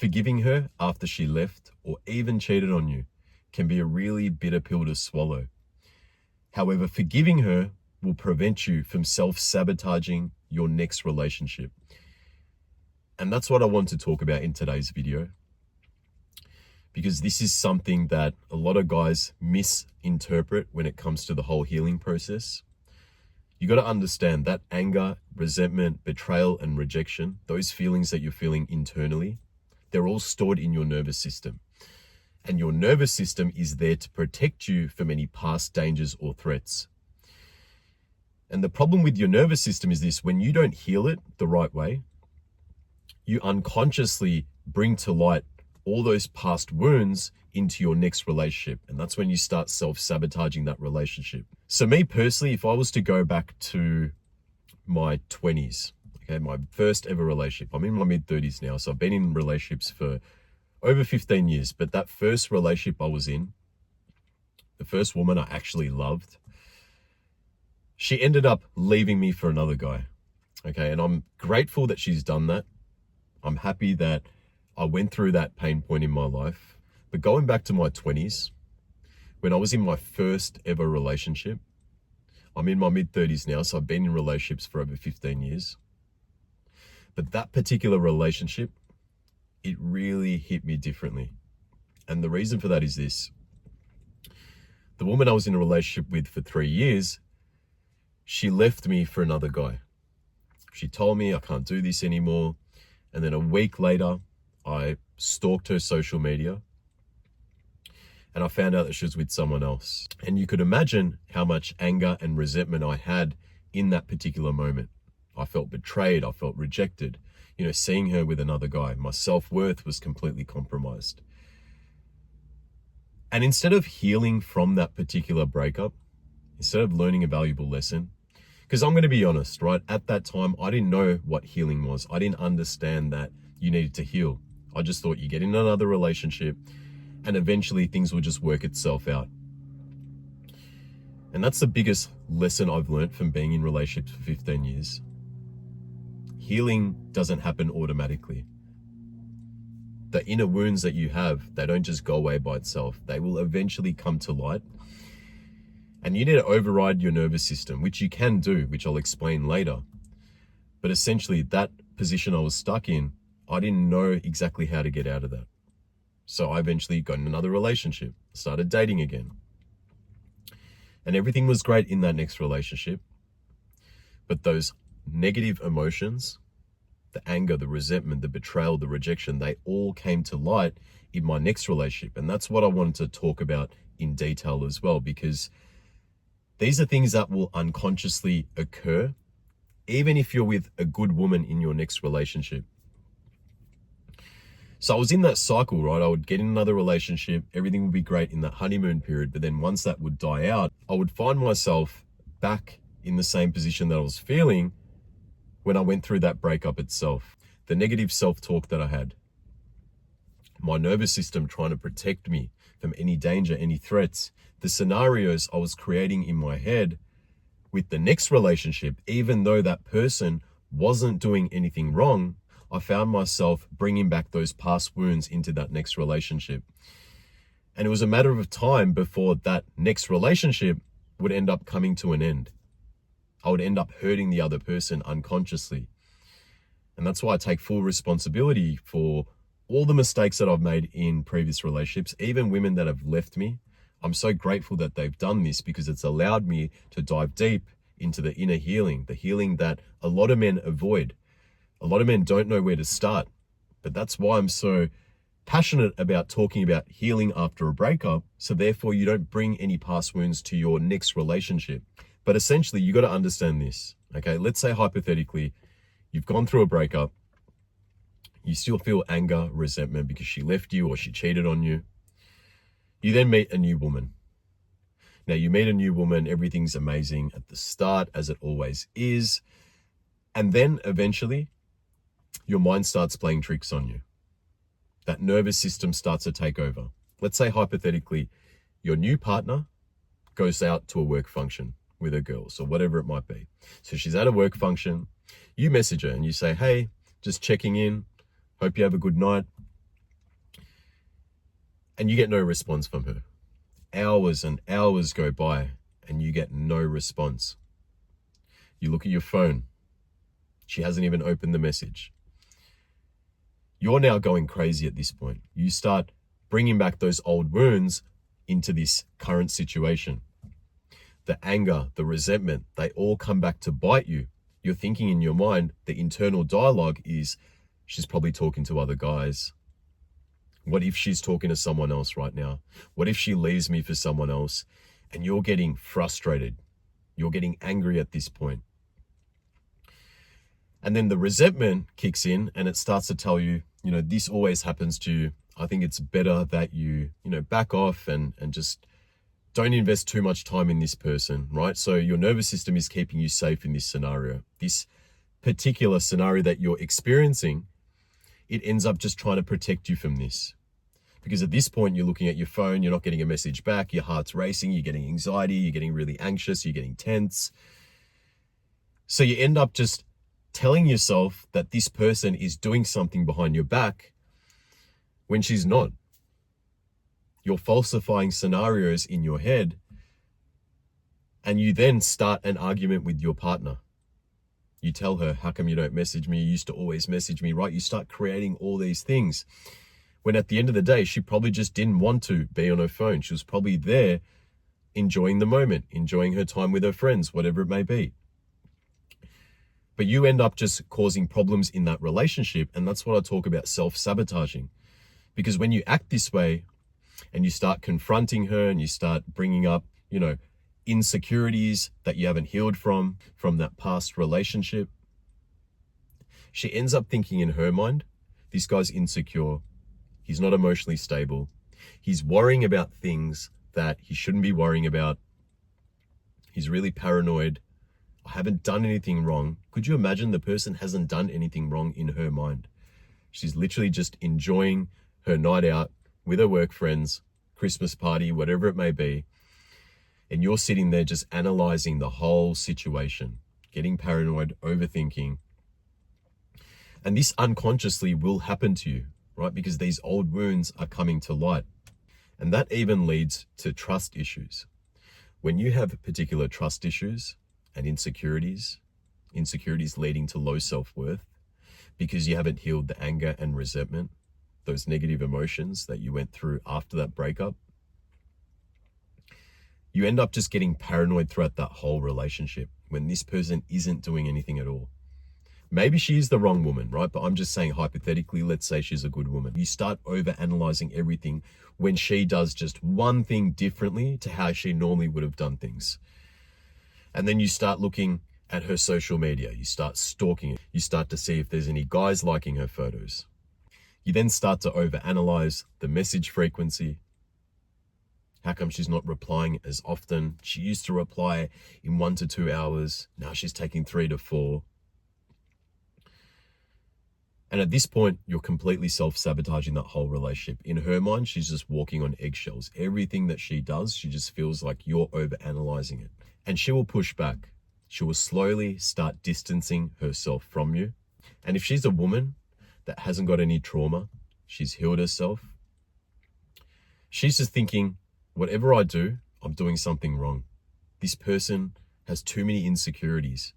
Forgiving her after she left or even cheated on you can be a really bitter pill to swallow. However, forgiving her will prevent you from self-sabotaging your next relationship. And that's what I want to talk about in today's video, because this is something that a lot of guys misinterpret when it comes to the whole healing process. You got to understand that anger, resentment, betrayal, and rejection, those feelings that you're feeling internally, they're all stored in your nervous system. And your nervous system is there to protect you from any past dangers or threats. And the problem with your nervous system is this: when you don't heal it the right way, you unconsciously bring to light all those past wounds into your next relationship. And that's when you start self-sabotaging that relationship. So me personally, if I was to go back to my 20s, okay, my first ever relationship, I'm in my mid-30s now, so I've been in relationships for over 15 years. But that first relationship I was in, the first woman I actually loved, she ended up leaving me for another guy. Okay, and I'm grateful that she's done that. I'm happy that I went through that pain point in my life. But going back to my 20s, when I was in my first ever relationship, I'm in my mid-30s now, so I've been in relationships for over 15 years. But that particular relationship, it really hit me differently. And the reason for that is this: the woman I was in a relationship with for 3 years, she left me for another guy. She told me I can't do this anymore. And then a week later, I stalked her social media and I found out that she was with someone else. And you could imagine how much anger and resentment I had in that particular moment. I felt betrayed. I felt rejected. You know, seeing her with another guy, my self-worth was completely compromised. And instead of healing from that particular breakup, instead of learning a valuable lesson, because I'm going to be honest, right? At that time, I didn't know what healing was. I didn't understand that you needed to heal. I just thought you get in another relationship and eventually things will just work itself out. And that's the biggest lesson I've learned from being in relationships for 15 years. Healing doesn't happen automatically. The inner wounds that you have, they don't just go away by itself. They will eventually come to light. And you need to override your nervous system, which you can do, which I'll explain later. But essentially, that position I was stuck in, I didn't know exactly how to get out of that. So I eventually got in another relationship, started dating again. And everything was great in that next relationship. But those negative emotions, the anger, the resentment, the betrayal, the rejection, they all came to light in my next relationship. And that's what I wanted to talk about in detail as well, because these are things that will unconsciously occur, even if you're with a good woman in your next relationship. So I was in that cycle, right? I would get in another relationship, everything would be great in that honeymoon period, but then once that would die out, I would find myself back in the same position that I was feeling when I went through that breakup itself. The negative self-talk that I had, my nervous system trying to protect me from any danger, any threats, the scenarios I was creating in my head with the next relationship, even though that person wasn't doing anything wrong, I found myself bringing back those past wounds into that next relationship. And it was a matter of time before that next relationship would end up coming to an end. I would end up hurting the other person unconsciously. And that's why I take full responsibility for all the mistakes that I've made in previous relationships, even women that have left me. I'm so grateful that they've done this, because it's allowed me to dive deep into the inner healing, the healing that a lot of men avoid. A lot of men don't know where to start, but that's why I'm so passionate about talking about healing after a breakup, so therefore you don't bring any past wounds to your next relationship. But essentially, you got to understand this, okay? Let's say hypothetically, you've gone through a breakup, you still feel anger, resentment because she left you or she cheated on you. You then meet a new woman. Now you meet a new woman, everything's amazing at the start, as it always is. And then eventually, your mind starts playing tricks on you. That nervous system starts to take over. Let's say hypothetically, your new partner goes out to a work function with her girls or whatever it might be. So she's at a work function, you message her and you say, hey, just checking in, hope you have a good night. and you get no response from her. Hours and hours go by and you get no response. You look at your phone. She hasn't even opened the message. You're now going crazy at this point. You start bringing back those old wounds into this current situation. The anger, the resentment, they all come back to bite you. You're thinking in your mind, the internal dialogue is, she's probably talking to other guys. What if she's talking to someone else right now? What if she leaves me for someone else? And you're getting frustrated. You're getting angry at this point. And then the resentment kicks in and it starts to tell you, this always happens to you. I think it's better that you back off and just don't invest too much time in this person, right? So your nervous system is keeping you safe in this scenario. This particular scenario that you're experiencing, it ends up just trying to protect you from this. Because at this point, you're looking at your phone, you're not getting a message back, your heart's racing, you're getting anxiety, you're getting really anxious, you're getting tense. So you end up just telling yourself that this person is doing something behind your back when she's not. You're falsifying scenarios in your head, and you then start an argument with your partner. You tell her, how come you don't message me? You used to always message me, right? You start creating all these things. When at the end of the day, she probably just didn't want to be on her phone. She was probably there enjoying the moment, enjoying her time with her friends, whatever it may be. But you end up just causing problems in that relationship. And that's what I talk about, self-sabotaging. Because when you act this way and you start confronting her and you start bringing up, insecurities that you haven't healed from that past relationship, she ends up thinking in her mind, this guy's insecure. He's not emotionally stable. He's worrying about things that he shouldn't be worrying about. He's really paranoid. I haven't done anything wrong. Could you imagine the person hasn't done anything wrong in her mind? She's literally just enjoying her night out with her work friends, Christmas party, whatever it may be. And you're sitting there just analyzing the whole situation, getting paranoid, overthinking. And this unconsciously will happen to you, right? Because these old wounds are coming to light. And that even leads to trust issues. When you have particular trust issues and insecurities leading to low self-worth, because you haven't healed the anger and resentment, those negative emotions that you went through after that breakup, you end up just getting paranoid throughout that whole relationship when this person isn't doing anything at all. Maybe she is the wrong woman, right? But I'm just saying hypothetically, let's say she's a good woman. You start over-analyzing everything when she does just one thing differently to how she normally would have done things. And then you start looking at her social media. You start stalking it. You start to see if there's any guys liking her photos. You then start to over-analyze the message frequency. How come she's not replying as often? She used to reply in 1 to 2 hours. Now she's taking 3 to 4. And at this point, you're completely self-sabotaging that whole relationship. In her mind, she's just walking on eggshells. Everything that she does, she just feels like you're over-analyzing it. And she will push back. She will slowly start distancing herself from you. And if she's a woman that hasn't got any trauma, she's healed herself, she's just thinking, whatever I do, I'm doing something wrong. This person has too many insecurities.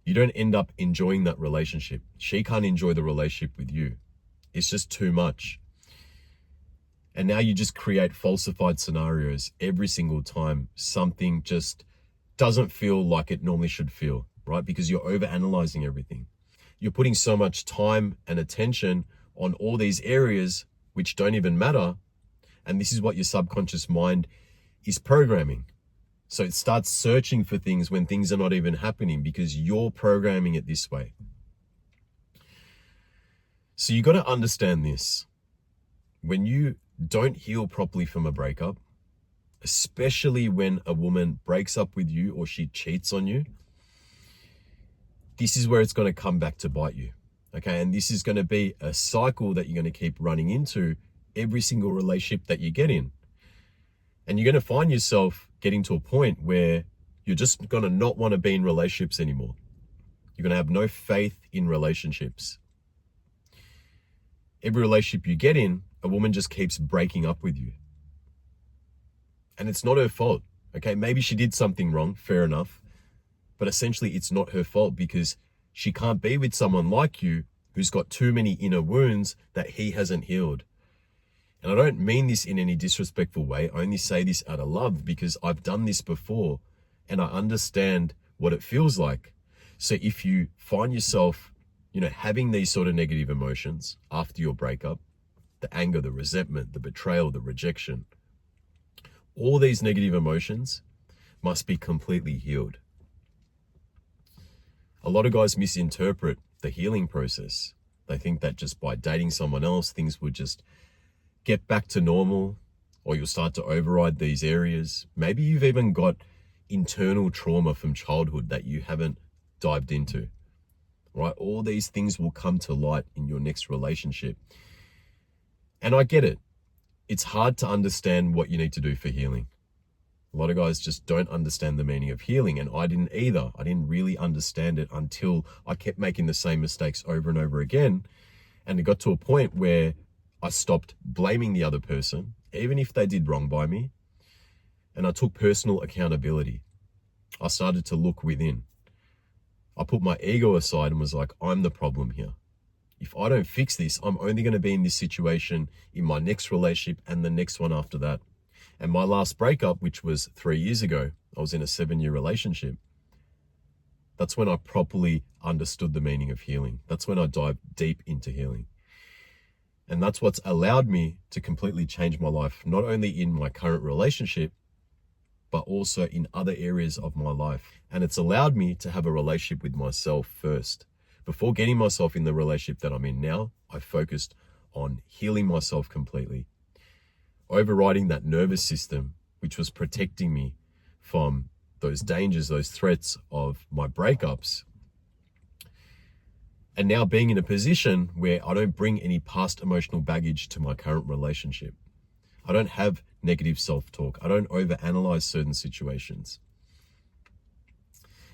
You don't end up enjoying that relationship. She can't enjoy the relationship with you. It's just too much. And now you just create falsified scenarios every single time something just doesn't feel like it normally should feel, right? Because you're overanalyzing everything. You're putting so much time and attention on all these areas which don't even matter. And this is what your subconscious mind is programming. So it starts searching for things when things are not even happening because you're programming it this way. So you got to understand this. When you don't heal properly from a breakup, especially when a woman breaks up with you or she cheats on you, this is where it's going to come back to bite you. Okay. And this is going to be a cycle that you're going to keep running into every single relationship that you get in. And you're going to find yourself getting to a point where you're just going to not want to be in relationships anymore. You're going to have no faith in relationships. Every relationship you get in a woman just keeps breaking up with you. And it's not her fault, okay? Maybe she did something wrong, fair enough. But essentially, it's not her fault because she can't be with someone like you who's got too many inner wounds that he hasn't healed. And I don't mean this in any disrespectful way. I only say this out of love because I've done this before and I understand what it feels like. So if you find yourself, having these sort of negative emotions after your breakup, the anger, the resentment, the betrayal, the rejection, all these negative emotions must be completely healed. A lot of guys misinterpret the healing process. They think that just by dating someone else, things would just get back to normal, or you'll start to override these areas. Maybe you've even got internal trauma from childhood that you haven't dived into, right? All these things will come to light in your next relationship. And I get it. It's hard to understand what you need to do for healing. A lot of guys just don't understand the meaning of healing, and I didn't either. I didn't really understand it until I kept making the same mistakes over and over again. And it got to a point where I stopped blaming the other person, even if they did wrong by me, and I took personal accountability. I started to look within. I put my ego aside and was like, I'm the problem here. If I don't fix this, I'm only going to be in this situation in my next relationship and the next one after that. And my last breakup, which was 3 years ago, I was in a 7-year relationship. That's when I properly understood the meaning of healing. That's when I dived deep into healing. And that's what's allowed me to completely change my life, not only in my current relationship, but also in other areas of my life. And it's allowed me to have a relationship with myself first. Before getting myself in the relationship that I'm in now, I focused on healing myself completely, overriding that nervous system, which was protecting me from those dangers, those threats of my breakups. And now being in a position where I don't bring any past emotional baggage to my current relationship. I don't have negative self-talk. I don't overanalyze certain situations.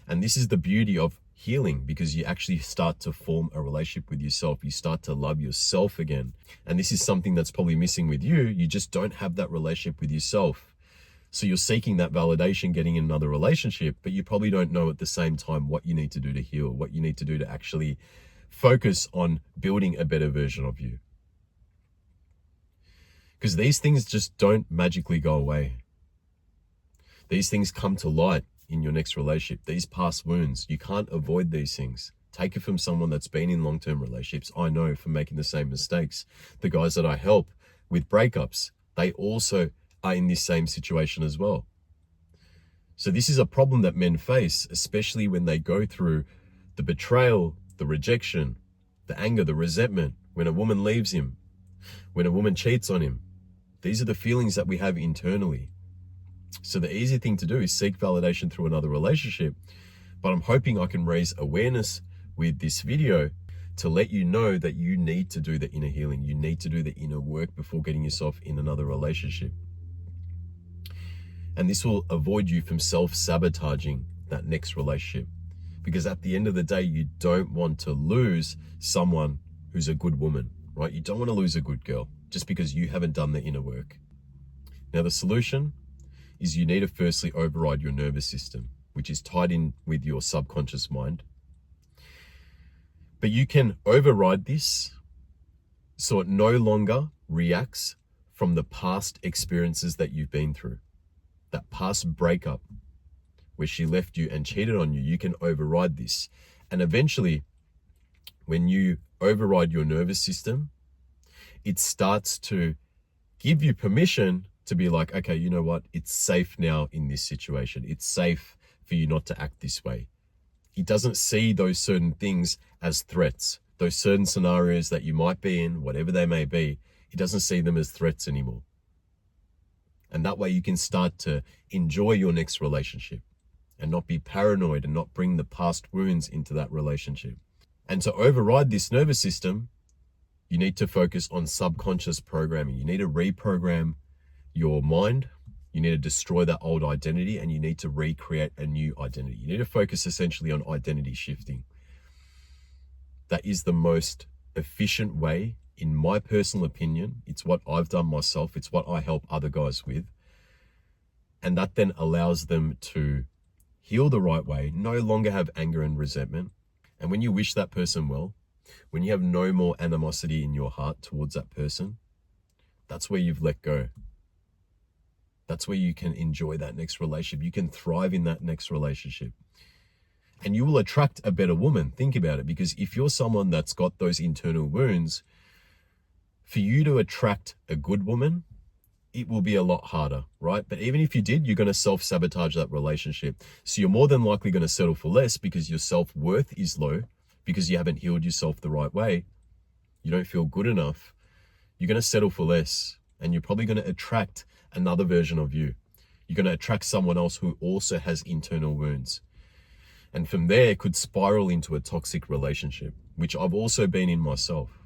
And this is the beauty of healing, because you actually start to form a relationship with yourself. You start to love yourself again. And this is something that's probably missing with you. You just don't have that relationship with yourself. So you're seeking that validation, getting in another relationship, but you probably don't know at the same time what you need to do to heal, what you need to do to actually focus on building a better version of you. Because these things just don't magically go away. These things come to light in your next relationship. These past wounds, you can't avoid these things. Take it from someone that's been in long-term relationships. I know from making the same mistakes. The guys that I help with breakups, they also are in this same situation as well. So this is a problem that men face, especially when they go through the betrayal, the rejection, the anger, the resentment, when a woman leaves him, when a woman cheats on him. These are the feelings that we have internally. So the easy thing to do is seek validation through another relationship. But I'm hoping I can raise awareness with this video to let you know that you need to do the inner healing. You need to do the inner work before getting yourself in another relationship. And this will avoid you from self-sabotaging that next relationship. Because at the end of the day, you don't want to lose someone who's a good woman, right? You don't want to lose a good girl just because you haven't done the inner work. Now, the solution is you need to firstly override your nervous system, which is tied in with your subconscious mind. But you can override this so it no longer reacts from the past experiences that you've been through. That past breakup where she left you and cheated on you, you can override this. And eventually, when you override your nervous system, it starts to give you permission to be like, okay, you know what? It's safe now in this situation. It's safe for you not to act this way. He doesn't see those certain things as threats. Those certain scenarios that you might be in, whatever they may be, he doesn't see them as threats anymore. And that way you can start to enjoy your next relationship and not be paranoid and not bring the past wounds into that relationship. And to override this nervous system, you need to focus on subconscious programming. You need to reprogram your mind. You need to destroy that old identity and you need to recreate a new identity. You need to focus essentially on identity shifting. That is the most efficient way in my personal opinion, it's what I've done myself. It's what I help other guys with. And that then allows them to heal the right way, no longer have anger and resentment. And when you wish that person well, when you have no more animosity in your heart towards that person, that's where you've let go. That's where you can enjoy that next relationship. You can thrive in that next relationship. And you will attract a better woman. Think about it. Because if you're someone that's got those internal wounds, for you to attract a good woman, it will be a lot harder, right? But even if you did, you're going to self-sabotage that relationship. So you're more than likely going to settle for less because your self-worth is low, because you haven't healed yourself the right way. You don't feel good enough. You're going to settle for less, and you're probably going to attract another version of you. You're going to attract someone else who also has internal wounds. And from there, it could spiral into a toxic relationship, which I've also been in myself.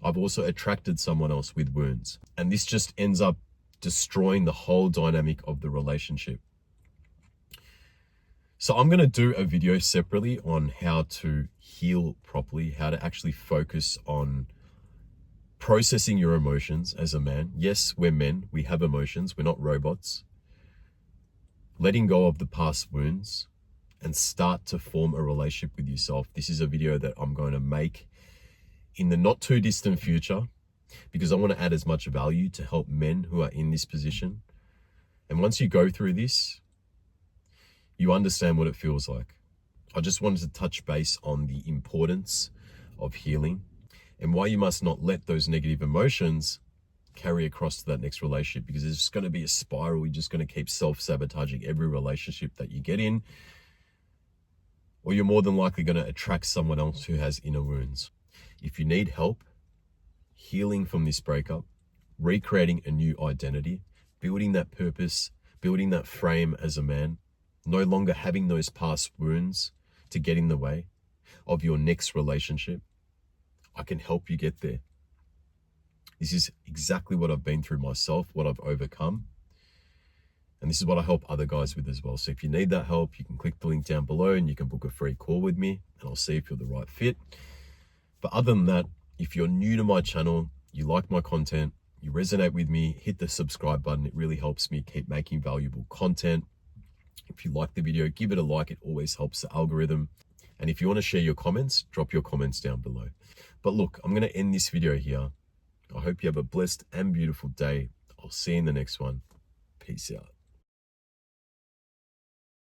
I've also attracted someone else with wounds. And this just ends up destroying the whole dynamic of the relationship. So I'm going to do a video separately on how to heal properly, how to actually focus on processing your emotions as a man. Yes, we're men. We have emotions. We're not robots. Letting go of the past wounds and start to form a relationship with yourself. This is a video that I'm going to make in the not too distant future, because I want to add as much value to help men who are in this position. And once you go through this, you understand what it feels like. I just wanted to touch base on the importance of healing and why you must not let those negative emotions carry across to that next relationship, because it's just going to be a spiral. You're just going to keep self-sabotaging every relationship that you get in, or you're more than likely going to attract someone else who has inner wounds. If you need help healing from this breakup, recreating a new identity, building that purpose, building that frame as a man, no longer having those past wounds to get in the way of your next relationship, I can help you get there. This is exactly what I've been through myself, what I've overcome. And this is what I help other guys with as well. So if you need that help, you can click the link down below and you can book a free call with me, and I'll see if you're the right fit. But other than that, if you're new to my channel, you like my content, you resonate with me, hit the subscribe button. It really helps me keep making valuable content. If you like the video, give it a like. It always helps the algorithm. And if you want to share your comments, drop your comments down below. But look, I'm going to end this video here. I hope you have a blessed and beautiful day. I'll see you in the next one. Peace out.